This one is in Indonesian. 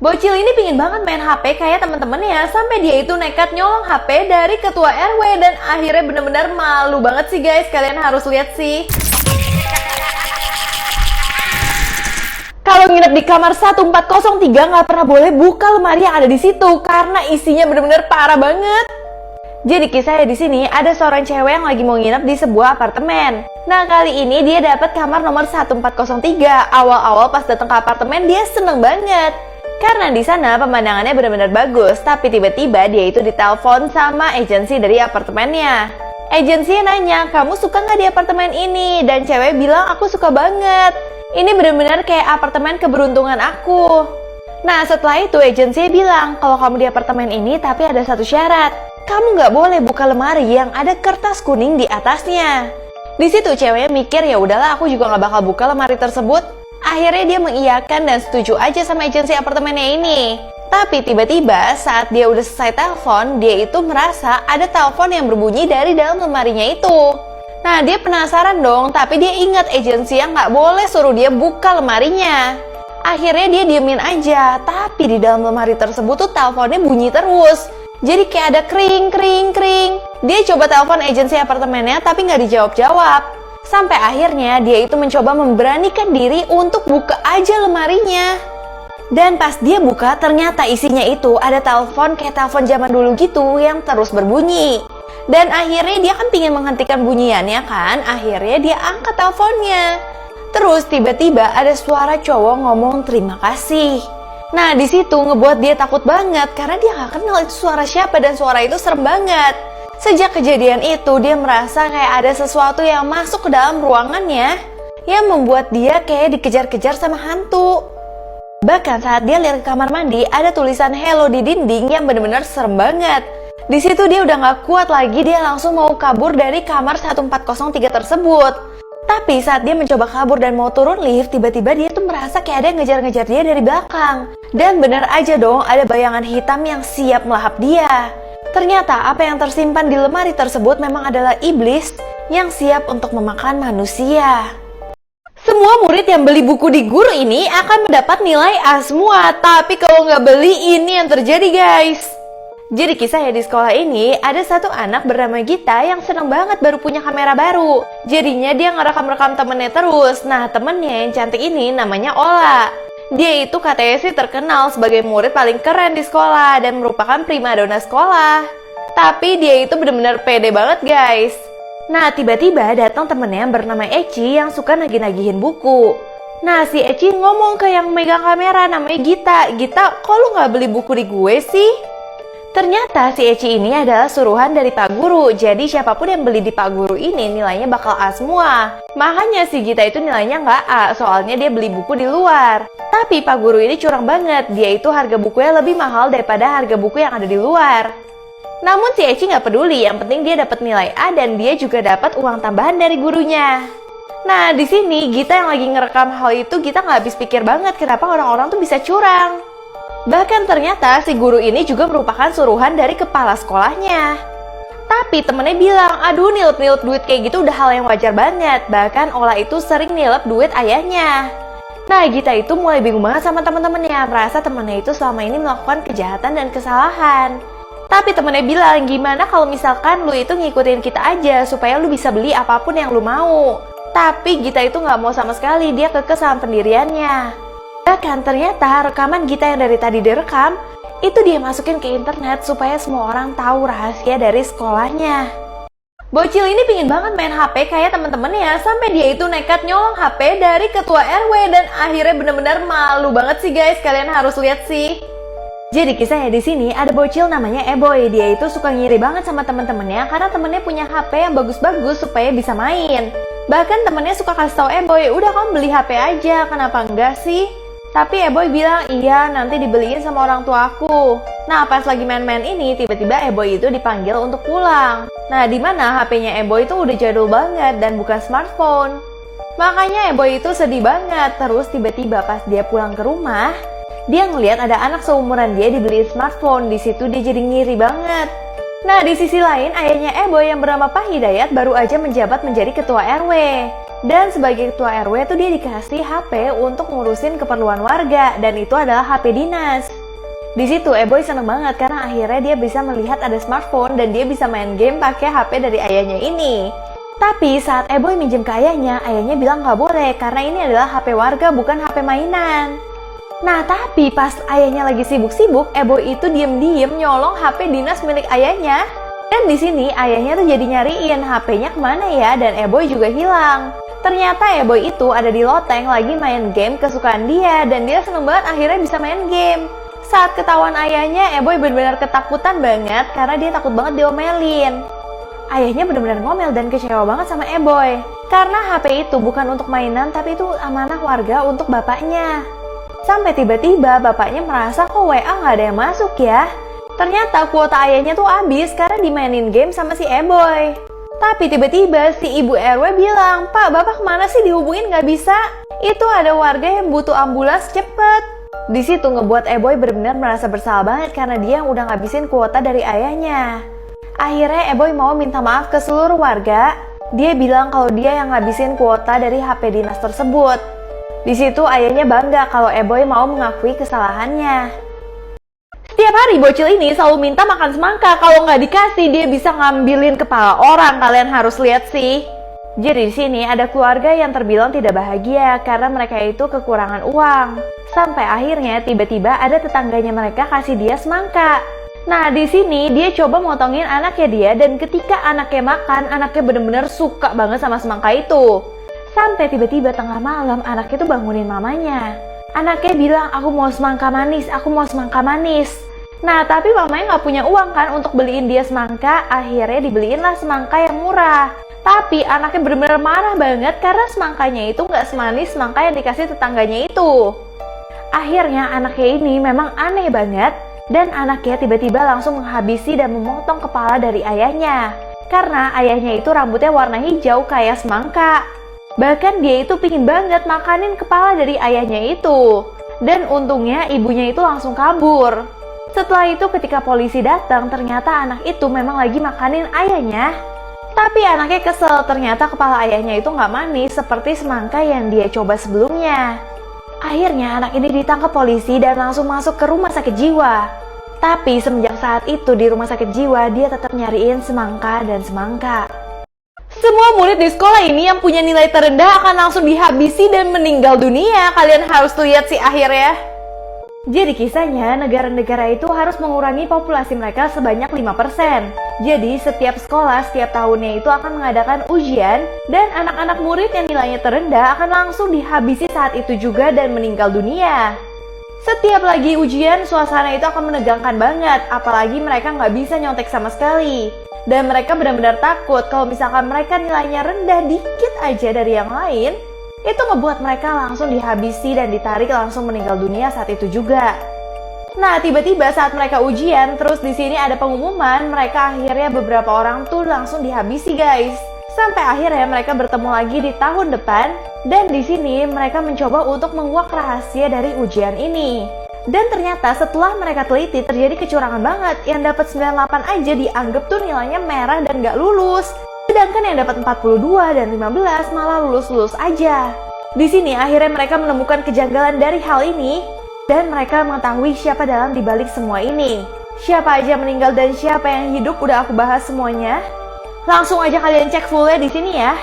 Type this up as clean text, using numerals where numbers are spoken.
Bocil ini pingin banget main HP kayak temen-temennya, sampai dia itu nekat nyolong HP dari ketua RW dan akhirnya bener-bener malu banget sih guys, kalian harus lihat sih. Kalau nginep di kamar 1403 nggak pernah boleh buka lemari yang ada di situ karena isinya bener-bener parah banget. Jadi kisahnya di sini ada seorang cewek yang lagi mau nginep di sebuah apartemen. Nah kali ini dia dapat kamar nomor 1403. Awal-awal pas datang ke apartemen dia seneng banget. Karena di sana pemandangannya benar-benar bagus, tapi tiba-tiba dia itu ditelepon sama agensi dari apartemennya. Agensinya nanya, kamu suka nggak di apartemen ini? Dan cewek bilang, aku suka banget. Ini benar-benar kayak apartemen keberuntungan aku. Nah setelah itu agensinya bilang, kalau kamu di apartemen ini tapi ada satu syarat. Kamu nggak boleh buka lemari yang ada kertas kuning di atasnya. Di situ ceweknya mikir, ya udahlah aku juga nggak bakal buka lemari tersebut. Akhirnya dia mengiyakan dan setuju aja sama agensi apartemennya ini. Tapi tiba-tiba saat dia udah selesai telepon, dia itu merasa ada telepon yang berbunyi dari dalam lemarinya itu. Nah dia penasaran dong, tapi dia ingat agensi yang nggak boleh suruh dia buka lemarinya. Akhirnya dia diemin aja, tapi di dalam lemari tersebut tuh teleponnya bunyi terus. Jadi kayak ada kring kring kring. Dia coba telepon agensi apartemennya tapi nggak dijawab-jawab. Sampai akhirnya dia itu mencoba memberanikan diri untuk buka aja lemarinya. Dan pas dia buka ternyata isinya itu ada telepon kayak telepon zaman dulu gitu yang terus berbunyi. Dan akhirnya dia kan pingin menghentikan bunyiannya kan, akhirnya dia angkat teleponnya. Terus tiba-tiba ada suara cowok ngomong terima kasih. Nah di situ ngebuat dia takut banget karena dia gak kenal itu suara siapa dan suara itu serem banget. Sejak kejadian itu dia merasa kayak ada sesuatu yang masuk ke dalam ruangannya yang membuat dia kayak dikejar-kejar sama hantu. Bahkan saat dia lihat ke kamar mandi ada tulisan hello di dinding yang benar-benar serem banget. Di situ dia udah gak kuat lagi, dia langsung mau kabur dari kamar 1403 tersebut. Tapi saat dia mencoba kabur dan mau turun lift, tiba-tiba dia tuh merasa kayak ada yang ngejar-ngejar dia dari belakang. Dan benar aja dong ada bayangan hitam yang siap melahap dia. Ternyata apa yang tersimpan di lemari tersebut memang adalah iblis yang siap untuk memakan manusia. Semua murid yang beli buku di guru ini akan mendapat nilai A semua. Tapi kalau nggak beli ini yang terjadi guys. Jadi kisahnya di sekolah ini ada satu anak bernama Gita yang senang banget baru punya kamera baru. Jadinya dia ngerekam-rekam temennya terus. Nah temennya yang cantik ini namanya Ola. Dia itu katanya sih terkenal sebagai murid paling keren di sekolah dan merupakan primadona sekolah. Tapi dia itu benar-benar pede banget guys. Nah tiba-tiba datang temennya yang bernama Eci yang suka nagih-nagihin buku. Nah si Eci ngomong ke yang megang kamera namanya Gita. Gita, kok lu gak beli buku di gue sih? Ternyata si Eci ini adalah suruhan dari Pak Guru. Jadi siapapun yang beli di Pak Guru ini nilainya bakal A semua. Makanya si Gita itu nilainya nggak A, soalnya dia beli buku di luar. Tapi Pak Guru ini curang banget. Dia itu harga bukunya lebih mahal daripada harga buku yang ada di luar. Namun si Eci nggak peduli, yang penting dia dapat nilai A dan dia juga dapat uang tambahan dari gurunya. Nah di sini Gita yang lagi ngerekam hal itu, Gita nggak habis pikir banget kenapa orang-orang tuh bisa curang. Bahkan ternyata si guru ini juga merupakan suruhan dari kepala sekolahnya. Tapi temennya bilang, aduh nilep-nilep duit kayak gitu udah hal yang wajar banget. Bahkan Ola itu sering nilep duit ayahnya. Nah Gita itu mulai bingung banget sama teman-temannya, merasa temannya itu selama ini melakukan kejahatan dan kesalahan. Tapi temennya bilang, gimana kalau misalkan lu itu ngikutin kita aja supaya lu bisa beli apapun yang lu mau. Tapi Gita itu gak mau sama sekali, dia kekeh sama pendiriannya. Bahkan ternyata rekaman Gita yang dari tadi direkam, itu dia masukin ke internet supaya semua orang tahu rahasia dari sekolahnya. Bocil ini pingin banget main HP kayak temen-temennya, sampai dia itu nekat nyolong HP dari ketua RW dan akhirnya bener-bener malu banget sih guys, kalian harus lihat sih. Jadi kisahnya di sini ada bocil namanya Eboy. Dia itu suka ngiri banget sama temen-temennya karena temennya punya HP yang bagus-bagus supaya bisa main. Bahkan temennya suka kasih tau Eboy, udah kamu beli HP aja, kenapa enggak sih? Tapi Eboy bilang, iya nanti dibeliin sama orang tua aku. Nah pas lagi main-main ini, tiba-tiba Eboy itu dipanggil untuk pulang. Nah dimana HP-nya Eboy itu udah jadul banget dan bukan smartphone. Makanya Eboy itu sedih banget. Terus tiba-tiba pas dia pulang ke rumah, dia ngelihat ada anak seumuran dia dibeliin smartphone. Di situ dia jadi ngiri banget. Nah di sisi lain, ayahnya Eboy yang bernama Pak Hidayat baru aja menjabat menjadi ketua RW. Dan sebagai ketua RW tuh dia dikasih HP untuk ngurusin keperluan warga, dan itu adalah HP dinas. Di situ Eboy seneng banget karena akhirnya dia bisa melihat ada smartphone dan dia bisa main game pakai HP dari ayahnya ini. Tapi saat Eboy minjem ke ayahnya bilang nggak boleh karena ini adalah HP warga bukan HP mainan. Nah tapi pas ayahnya lagi sibuk-sibuk, Eboy itu diem-diem nyolong HP dinas milik ayahnya. Dan di sini ayahnya tuh jadi nyariin HP-nya kemana ya, dan Eboy juga hilang. Ternyata Eboy itu ada di loteng lagi main game kesukaan dia, dan dia seneng banget akhirnya bisa main game. Saat ketahuan ayahnya, Eboy benar-benar ketakutan banget karena dia takut banget diomelin. Ayahnya benar-benar ngomel dan kecewa banget sama Eboy. Karena HP itu bukan untuk mainan tapi itu amanah warga untuk bapaknya. Sampai tiba-tiba bapaknya merasa kok WA nggak ada yang masuk ya. Ternyata kuota ayahnya tuh habis karena dimainin game sama si Eboy. Tapi tiba-tiba si ibu RW bilang, "Pak, bapak kemana sih, dihubungin nggak bisa? Itu ada warga yang butuh ambulans cepet." Di situ ngebuat Eboy benar-benar merasa bersalah banget karena dia yang udah ngabisin kuota dari ayahnya. Akhirnya Eboy mau minta maaf ke seluruh warga. Dia bilang kalau dia yang ngabisin kuota dari HP dinas tersebut. Di situ ayahnya bangga kalau Eboy mau mengakui kesalahannya. Setiap hari bocil ini selalu minta makan semangka, kalau nggak dikasih dia bisa ngambilin kepala orang, kalian harus lihat sih. Jadi di sini ada keluarga yang terbilang tidak bahagia karena mereka itu kekurangan uang. Sampai akhirnya tiba-tiba ada tetangganya mereka kasih dia semangka. Nah di sini dia coba motongin anaknya dia, dan ketika anaknya makan, anaknya bener-bener suka banget sama semangka itu. Sampai tiba-tiba tengah malam anaknya tuh bangunin mamanya. Anaknya bilang, "Aku mau semangka manis, aku mau semangka manis." Nah, tapi mamanya nggak punya uang kan untuk beliin dia semangka, akhirnya dibeliinlah semangka yang murah. Tapi anaknya benar-benar marah banget karena semangkanya itu nggak semanis semangka yang dikasih tetangganya itu. Akhirnya anaknya ini memang aneh banget, dan anaknya tiba-tiba langsung menghabisi dan memotong kepala dari ayahnya. Karena ayahnya itu rambutnya warna hijau kayak semangka. Bahkan dia itu pingin banget makanin kepala dari ayahnya itu. Dan untungnya ibunya itu langsung kabur. Setelah itu ketika polisi datang, ternyata anak itu memang lagi makanin ayahnya. Tapi anaknya kesel, ternyata kepala ayahnya itu nggak manis seperti semangka yang dia coba sebelumnya. Akhirnya anak ini ditangkap polisi dan langsung masuk ke rumah sakit jiwa. Tapi semenjak saat itu di rumah sakit jiwa dia tetap nyariin semangka dan semangka. Semua murid di sekolah ini yang punya nilai terendah akan langsung dihabisi dan meninggal dunia. Kalian harus lihat sih akhirnya. Jadi kisahnya negara-negara itu harus mengurangi populasi mereka sebanyak 5%. Jadi setiap sekolah setiap tahunnya itu akan mengadakan ujian, dan anak-anak murid yang nilainya terendah akan langsung dihabisi saat itu juga dan meninggal dunia. Setiap lagi ujian, suasana itu akan menegangkan banget, apalagi mereka nggak bisa nyontek sama sekali. Dan mereka benar-benar takut kalau misalkan mereka nilainya rendah dikit aja dari yang lain, itu ngebuat mereka langsung dihabisi dan ditarik langsung meninggal dunia saat itu juga. Nah, tiba-tiba saat mereka ujian, terus di sini ada pengumuman, mereka akhirnya beberapa orang tuh langsung dihabisi, guys. Sampai akhirnya mereka bertemu lagi di tahun depan, dan di sini mereka mencoba untuk menguak rahasia dari ujian ini. Dan ternyata setelah mereka teliti terjadi kecurangan banget, yang dapat 98 aja dianggap tuh nilainya merah dan gak lulus. Sedangkan yang dapat 42 dan 15 malah lulus-lulus aja. Di sini akhirnya mereka menemukan kejanggalan dari hal ini, dan mereka mengetahui siapa dalam dibalik semua ini. Siapa aja meninggal dan siapa yang hidup udah aku bahas semuanya. Langsung aja kalian cek fullnya di sini ya.